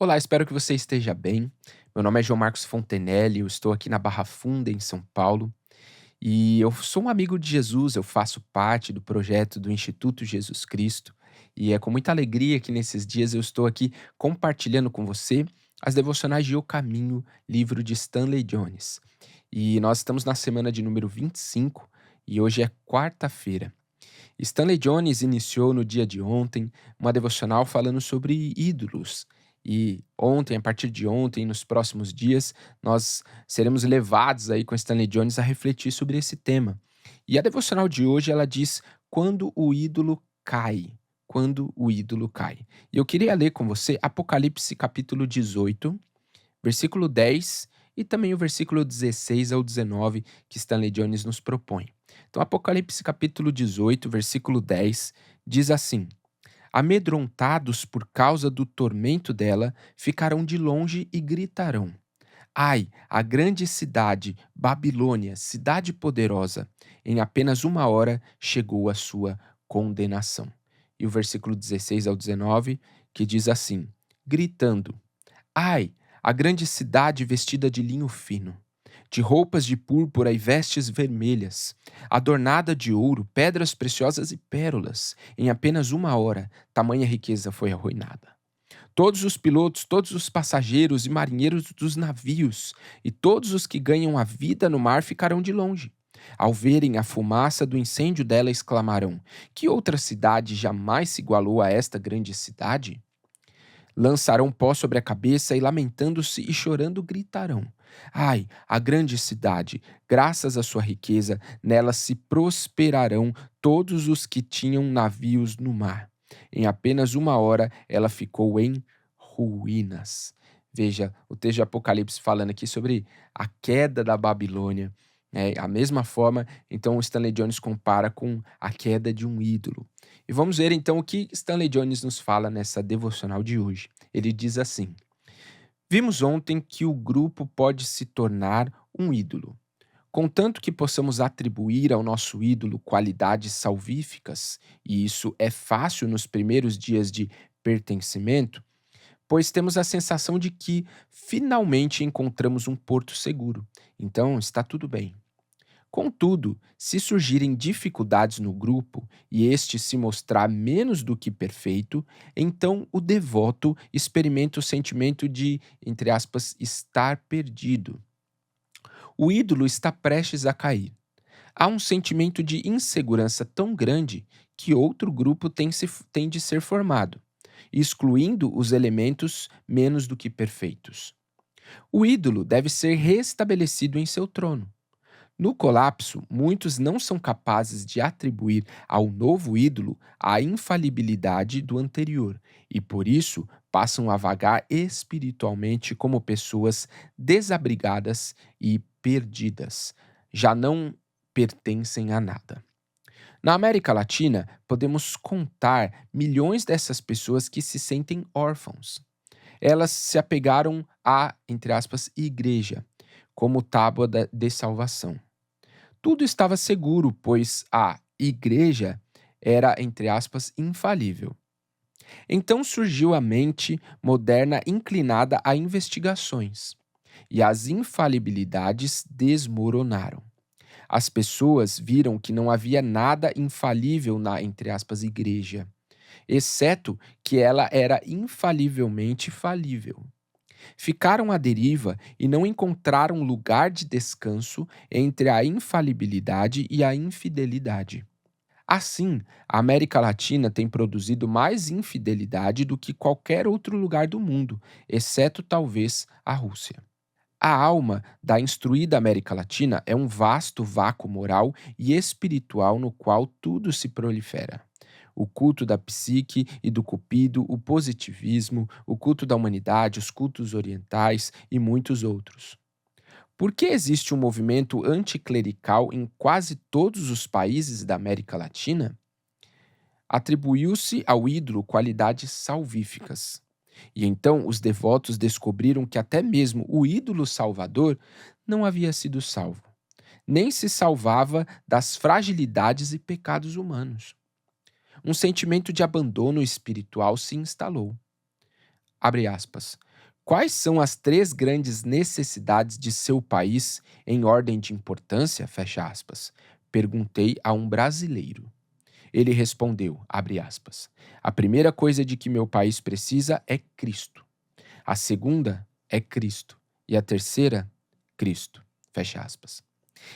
Olá, espero que você esteja bem. Meu nome é João Marcos Fontenelle, eu estou aqui na Barra Funda, em São Paulo, e eu sou um amigo de Jesus, eu faço parte do projeto do Instituto Jesus Cristo, e é com muita alegria que nesses dias eu estou aqui compartilhando com você as devocionais de O Caminho, livro de Stanley Jones. E nós estamos na semana de número 25 e hoje é quarta-feira. Stanley Jones iniciou no dia de ontem uma devocional falando sobre ídolos. E ontem, a partir de ontem, nos próximos dias, nós seremos levados aí com Stanley Jones a refletir sobre esse tema. E a devocional de hoje ela diz quando o ídolo cai. Quando o ídolo cai. E eu queria ler com você Apocalipse capítulo 18, versículo 10 e também o versículo 16 ao 19 que Stanley Jones nos propõe. Então, Apocalipse capítulo 18, versículo 10 diz assim: Amedrontados por causa do tormento dela, ficarão de longe e gritarão: Ai, a grande cidade, Babilônia, cidade poderosa, em apenas uma hora chegou a sua condenação. E o versículo 16 ao 19 que diz assim: Gritando: Ai, a grande cidade vestida de linho fino, de roupas de púrpura e vestes vermelhas, adornada de ouro, pedras preciosas e pérolas. Em apenas uma hora, tamanha riqueza foi arruinada. Todos os pilotos, todos os passageiros e marinheiros dos navios e todos os que ganham a vida no mar ficarão de longe. Ao verem a fumaça do incêndio dela, exclamarão: Que outra cidade jamais se igualou a esta grande cidade? Lançarão pó sobre a cabeça e, lamentando-se e chorando, gritarão: Ai, a grande cidade, graças à sua riqueza, nela se prosperarão todos os que tinham navios no mar. Em apenas uma hora ela ficou em ruínas. Veja, o texto de Apocalipse falando aqui sobre a queda da Babilônia. A mesma forma, então, o Stanley Jones compara com a queda de um ídolo. E vamos ver então o que Stanley Jones nos fala nessa devocional de hoje. Ele diz assim: Vimos ontem que o grupo pode se tornar um ídolo. Contanto que possamos atribuir ao nosso ídolo qualidades salvíficas, e isso é fácil nos primeiros dias de pertencimento, pois temos a sensação de que finalmente encontramos um porto seguro. Então está tudo bem. Contudo, se surgirem dificuldades no grupo e este se mostrar menos do que perfeito, então o devoto experimenta o sentimento de, entre aspas, estar perdido. O ídolo está prestes a cair. Há um sentimento de insegurança tão grande que outro grupo tem de ser formado, excluindo os elementos menos do que perfeitos. O ídolo deve ser restabelecido em seu trono. No colapso, muitos não são capazes de atribuir ao novo ídolo a infalibilidade do anterior e, por isso, passam a vagar espiritualmente como pessoas desabrigadas e perdidas. Já não pertencem a nada. Na América Latina, podemos contar milhões dessas pessoas que se sentem órfãos. Elas se apegaram à, entre aspas, igreja, como tábua de salvação. Tudo estava seguro, pois a igreja era, entre aspas, infalível. Então surgiu a mente moderna inclinada a investigações, e as infalibilidades desmoronaram. As pessoas viram que não havia nada infalível na, entre aspas, igreja, exceto que ela era infalivelmente falível. Ficaram à deriva e não encontraram lugar de descanso entre a infalibilidade e a infidelidade. Assim, a América Latina tem produzido mais infidelidade do que qualquer outro lugar do mundo, exceto talvez a Rússia. A alma da instruída América Latina é um vasto vácuo moral e espiritual no qual tudo se prolifera. O culto da psique e do cupido, o positivismo, o culto da humanidade, os cultos orientais e muitos outros. Por que existe um movimento anticlerical em quase todos os países da América Latina? Atribuiu-se ao ídolo qualidades salvíficas. E então os devotos descobriram que até mesmo o ídolo salvador não havia sido salvo, nem se salvava das fragilidades e pecados humanos. Um sentimento de abandono espiritual se instalou. Abre aspas. Quais são as 3 grandes necessidades de seu país em ordem de importância? Fecha aspas. Perguntei a um brasileiro. Ele respondeu, abre aspas, a primeira coisa de que meu país precisa é Cristo. A segunda é Cristo. E a terceira, Cristo. Fecha aspas.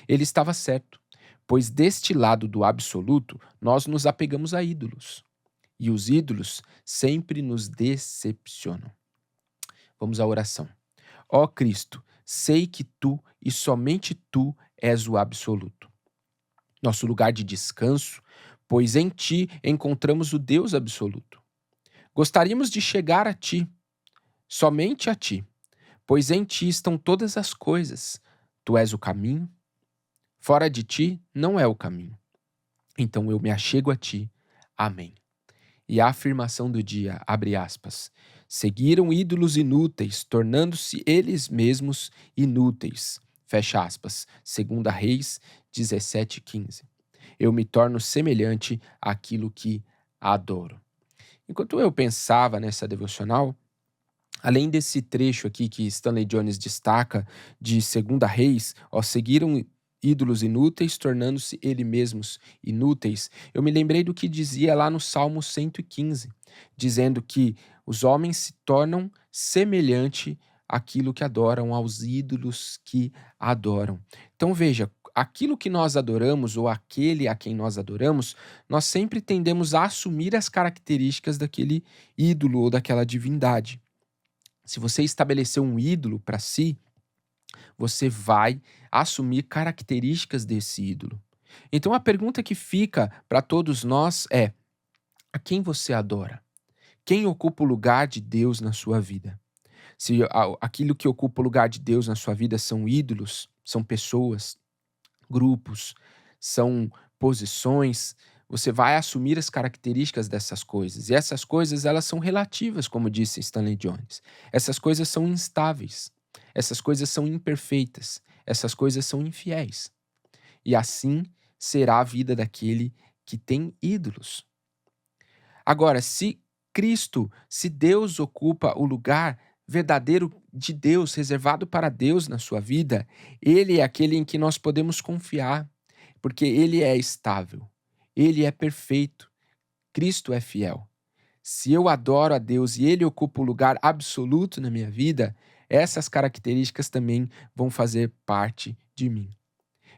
Ele estava certo, pois deste lado do absoluto nós nos apegamos a ídolos. E os ídolos sempre nos decepcionam. Vamos à oração. Ó Cristo, sei que tu e somente tu és o absoluto, nosso lugar de descanso, pois em ti encontramos o Deus absoluto. Gostaríamos de chegar a ti, somente a ti, pois em ti estão todas as coisas. Tu és o caminho, fora de ti não é o caminho. Então eu me achego a ti. Amém. E a afirmação do dia, abre aspas, seguiram ídolos inúteis, tornando-se eles mesmos inúteis. Fecha aspas. 2 Reis 17:15. Eu me torno semelhante àquilo que adoro. Enquanto eu pensava nessa devocional, além desse trecho aqui que Stanley Jones destaca de 2 Reis, ó, seguiram ídolos inúteis, tornando-se eles mesmos inúteis, eu me lembrei do que dizia lá no Salmo 115, dizendo que os homens se tornam semelhante àquilo que adoram, aos ídolos que adoram. Então veja, aquilo que nós adoramos ou aquele a quem nós adoramos, nós sempre tendemos a assumir as características daquele ídolo ou daquela divindade. Se você estabeleceu um ídolo para si, você vai assumir características desse ídolo. Então a pergunta que fica para todos nós é: a quem você adora? Quem ocupa o lugar de Deus na sua vida? Se aquilo que ocupa o lugar de Deus na sua vida são ídolos, são pessoas, grupos, são posições, você vai assumir as características dessas coisas. E essas coisas, elas são relativas, como disse Stanley Jones. Essas coisas são instáveis. Essas coisas são imperfeitas. Essas coisas são infiéis. E assim será a vida daquele que tem ídolos. Agora, se Deus ocupa o lugar verdadeiro de Deus, reservado para Deus na sua vida, ele é aquele em que nós podemos confiar, porque ele é estável, ele é perfeito, Cristo é fiel. Se eu adoro a Deus e ele ocupa o lugar absoluto na minha vida, essas características também vão fazer parte de mim.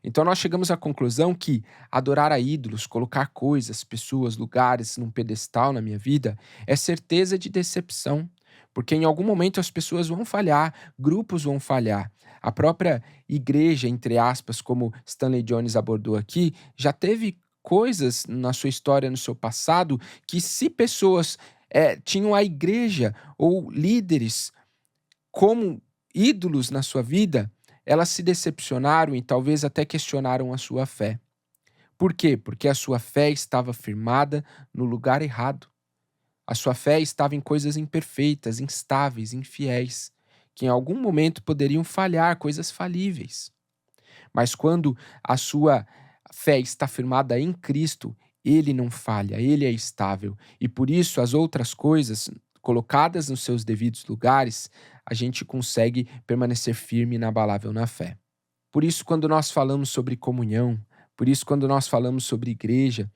Então nós chegamos à conclusão que adorar a ídolos, colocar coisas, pessoas, lugares num pedestal na minha vida, é certeza de decepção, porque em algum momento as pessoas vão falhar, grupos vão falhar. A própria igreja, entre aspas, como Stanley Jones abordou aqui, já teve coisas na sua história, no seu passado, que se pessoas tinham a igreja ou líderes como ídolos na sua vida, elas se decepcionaram e talvez até questionaram a sua fé. Por quê? Porque a sua fé estava firmada no lugar errado. A sua fé estava em coisas imperfeitas, instáveis, infiéis, que em algum momento poderiam falhar, coisas falíveis. Mas quando a sua fé está firmada em Cristo, ele não falha, ele é estável. E por isso as outras coisas colocadas nos seus devidos lugares, a gente consegue permanecer firme e inabalável na fé. Por isso, quando nós falamos sobre comunhão, por isso, quando nós falamos sobre igreja,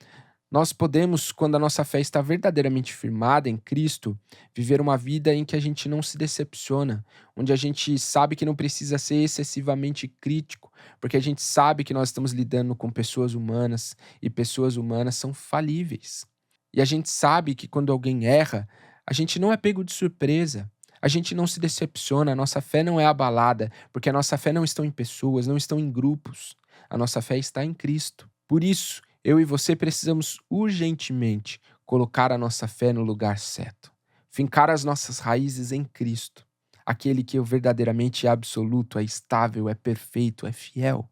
nós podemos, quando a nossa fé está verdadeiramente firmada em Cristo, viver uma vida em que a gente não se decepciona, onde a gente sabe que não precisa ser excessivamente crítico, porque a gente sabe que nós estamos lidando com pessoas humanas e pessoas humanas são falíveis. E a gente sabe que quando alguém erra, a gente não é pego de surpresa. A gente não se decepciona, a nossa fé não é abalada, porque a nossa fé não está em pessoas, não estão em grupos. A nossa fé está em Cristo. Por isso, eu e você precisamos urgentemente colocar a nossa fé no lugar certo. Fincar as nossas raízes em Cristo, aquele que verdadeiramente é absoluto, é estável, é perfeito, é fiel.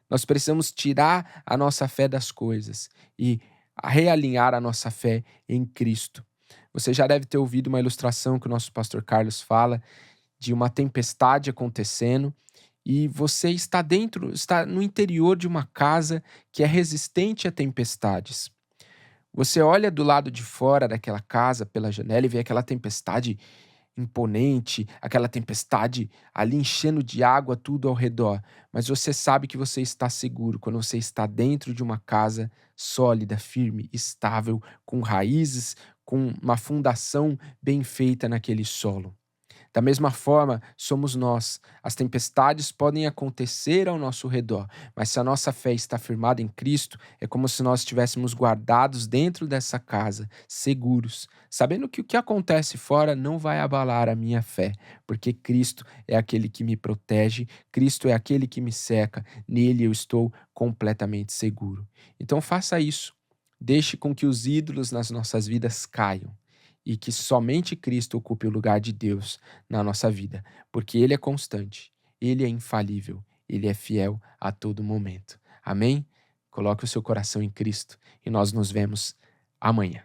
Nós precisamos tirar a nossa fé das coisas e realinhar a nossa fé em Cristo. Você já deve ter ouvido uma ilustração que o nosso pastor Carlos fala de uma tempestade acontecendo e você está no interior de uma casa que é resistente a tempestades. Você olha do lado de fora daquela casa, pela janela, e vê aquela tempestade imponente, aquela tempestade ali enchendo de água tudo ao redor, mas você sabe que você está seguro quando você está dentro de uma casa sólida, firme, estável, com raízes, com uma fundação bem feita naquele solo. Da mesma forma, somos nós. As tempestades podem acontecer ao nosso redor, mas se a nossa fé está firmada em Cristo, é como se nós estivéssemos guardados dentro dessa casa, seguros, sabendo que o que acontece fora não vai abalar a minha fé, porque Cristo é aquele que me protege, Cristo é aquele que me cerca, nele eu estou completamente seguro. Então faça isso. Deixe com que os ídolos nas nossas vidas caiam e que somente Cristo ocupe o lugar de Deus na nossa vida, porque Ele é constante, Ele é infalível, Ele é fiel a todo momento. Amém? Coloque o seu coração em Cristo e nós nos vemos amanhã.